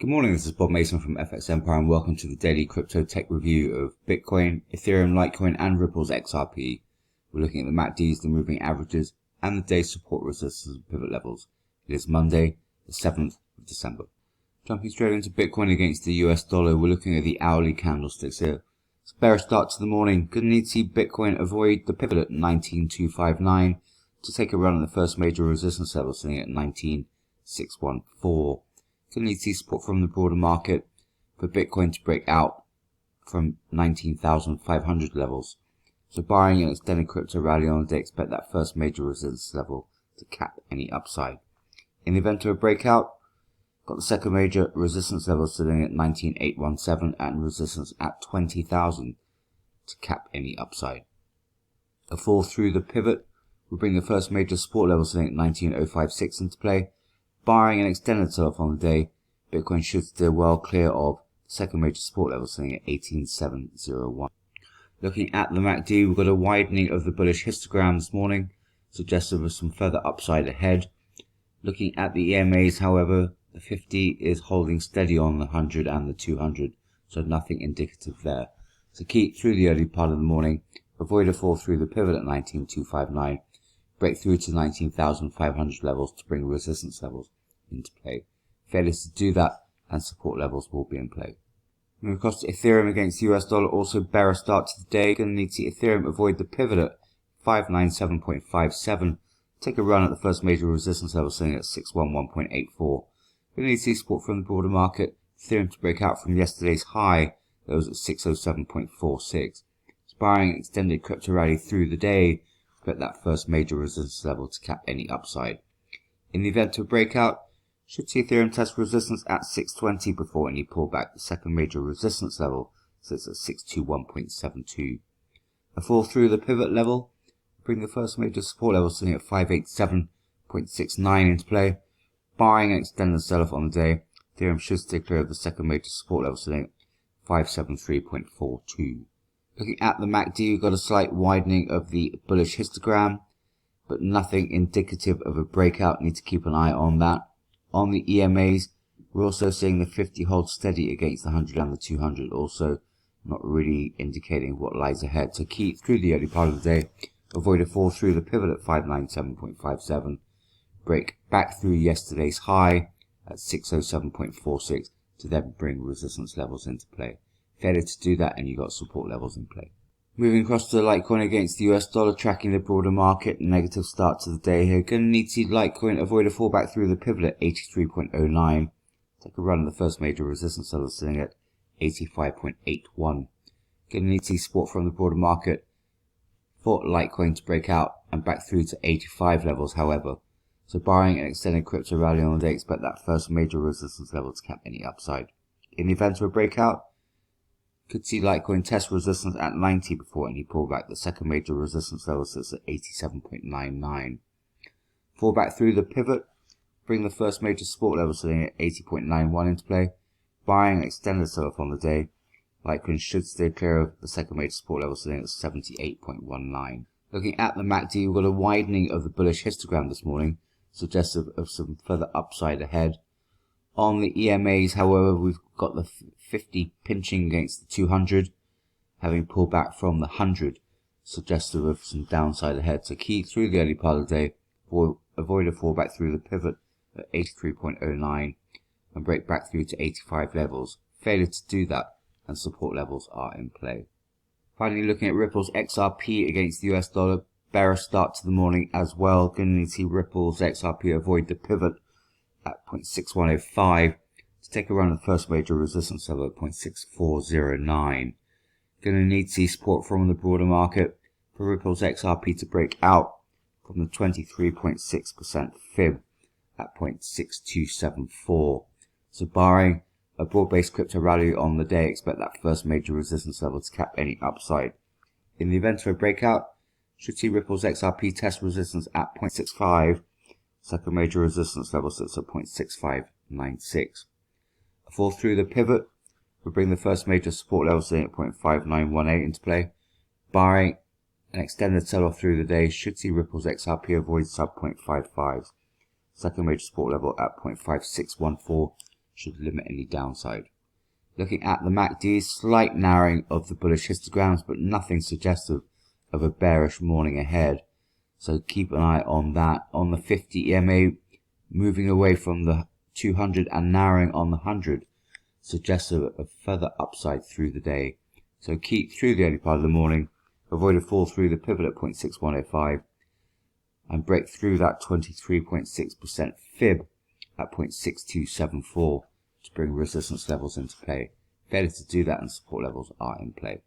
Good morning, this is Bob Mason from FX Empire and welcome to the daily crypto tech review of Bitcoin, Ethereum, Litecoin and Ripple's XRP. We're looking at the MACDs, the moving averages and the day's support, resistance and pivot levels. It is Monday, the 7th of December. Jumping straight into Bitcoin against the US dollar, we're looking at the hourly candlesticks here. It's a bearish start to the morning. Gonna need to see Bitcoin avoid the pivot at 19,259 to take a run at the first major resistance level sitting at 19,614. Going to need to see support from the broader market for Bitcoin to break out from 19,500 levels. So barring an extended crypto rally on the day, expect that first major resistance level to cap any upside. In the event of a breakout, got the second major resistance level sitting at 19,817 and resistance at 20,000 to cap any upside. A fall through the pivot will bring the first major support level sitting at 19,056 into play. Barring an extended sell-off on the day, Bitcoin should steer well clear of the second major support level sitting at 18,701. Looking at the MACD, we've got a widening of the bullish histogram this morning, suggestive of some further upside ahead. Looking at the EMAs, however, the 50 is holding steady on the 100 and the 200, so nothing indicative there. So keep through the early part of the morning, avoid a fall through the pivot at 19,259. Break through to 19,500 levels to bring resistance levels into play. Failure to do that and support levels will be in play. Moving across to Ethereum against the US dollar, also bearish start to the day. Going to need to see Ethereum avoid the pivot at 597.57. Take a run at the first major resistance level sitting at 611.84. Going to need to see support from the broader market. Ethereum to break out from yesterday's high that was at 607.46. Barring an extended crypto rally through the day, expect that first major resistance level to cap any upside. In the event of a breakout, should see Ethereum test resistance at 620 before any pullback. The second major resistance level sits at 621.72. A fall through the pivot level bring the first major support level sitting at 587.69 into play. Barring an extended sell-off on the day, Ethereum should stay clear of the second major support level sitting at 573.42. Looking at the MACD, we've got a slight widening of the bullish histogram, but nothing indicative of a breakout. Need to keep an eye on that. On the EMAs, we're also seeing the 50 hold steady against the 100 and the 200, also not really indicating what lies ahead. So keep through the early part of the day, avoid a fall through the pivot at 597.57, break back through yesterday's high at 607.46 to then bring resistance levels into play. Failure to do that and you got support levels in play. Moving across to Litecoin against the US dollar, tracking the broader market, negative start to the day here. Going to need to see Litecoin avoid a fallback through the pivot at 83.09. Take a run at the first major resistance level sitting at 85.81. Going to need to see support from the broader market for Litecoin to break out and back through to 85 levels, however. So barring an extended crypto rally on the day, expect that first major resistance level to cap any upside. In the event of a breakout, could see Litecoin test resistance at 90 before any pullback. The second major resistance level sits at 87.99. Fall back through the pivot, bring the first major support level sitting at 80.91 into play. Barring an extended sell-off on the day, Litecoin should stay clear of the second major support level sitting at 78.19. Looking at the MACD, we've got a widening of the bullish histogram this morning, suggestive of some further upside ahead. On the EMAs, however, we've got the 50 pinching against the 200, having pulled back from the 100, suggestive of some downside ahead. So keep through the early part of the day, avoid a fallback through the pivot at 83.09 and break back through to 85 levels. Failure to do that and support levels are in play. Finally, looking at Ripple's XRP against the US dollar, bearish start to the morning as well. Going to need to see Ripple's XRP avoid the pivot at 0.6105 to take a run at the first major resistance level at 0.6409. Going to need to see support from the broader market for Ripple's XRP to break out from the 23.6% fib at 0.6274. So barring a broad-based crypto rally on the day, expect that first major resistance level to cap any upside. In the event of a breakout, should see Ripple's XRP test resistance at 0.65. Second major resistance level sits at 0.6596. A fall through the pivot will bring the first major support level sitting at 0.5918 into play. Barring an extended sell-off through the day, should see Ripple's XRP avoid sub 0.55. Second major support level at 0.5614 should limit any downside. Looking at the MACD, slight narrowing of the bullish histograms, but nothing suggestive of a bearish morning ahead. So keep an eye on that. On the 50 EMA, moving away from the 200 and narrowing on the 100, suggestive of further upside through the day. So keep through the early part of the morning, avoid a fall through the pivot at 0.6105, and break through that 23.6% fib at 0.6274 to bring resistance levels into play. Failure to do that and support levels are in play.